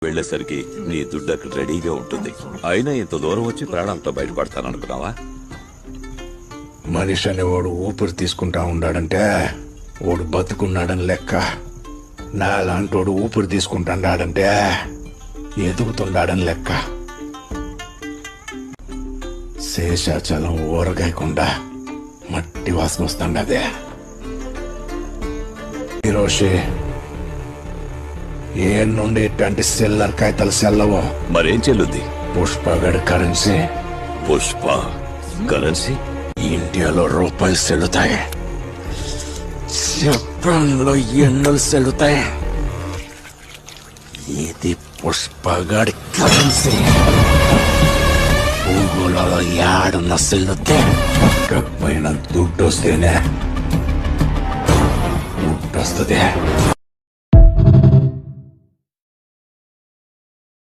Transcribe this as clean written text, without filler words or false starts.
వెళ్లేసరికి నీ దుడ్డు అక్కడ రెడీగా ఉంటుంది. అయినా ఇంత దూరం వచ్చి ప్రాణాలతో బయటపడతాననుకున్నావా? మనిషి అనేవాడు ఊపిరి తీసుకుంటా ఉన్నాడంటే వాడు బతుకున్నాడని లెక్క. నాలాంటోడు ఊపిరి తీసుకుంటాడాడంటే ఎదుగుతున్నాడని లెక్క. శేషాచలం ఊరగాయకుండా మట్టి వాసన వస్తుండదే. ఈరోషి ఏ నుండి ఇట్లాంటి సెల్లర్ కాగితాలు సెల్లవో. మరేం చెల్లుద్ది? పుష్పగడ్ కరెన్సీ. పుష్ప కరెన్సీ? ఇండియాలో రూపాయలు సెల్లుతాయి, జపాన్లో ఎన్నులు సెల్లుతాయి. ఇది పుష్పగడ్ కరెన్సీ. ఊగులలో ఏడున్న సెల్లుతే పైన దుడ్డు వస్తేనే దుడ్డు వస్తుంది.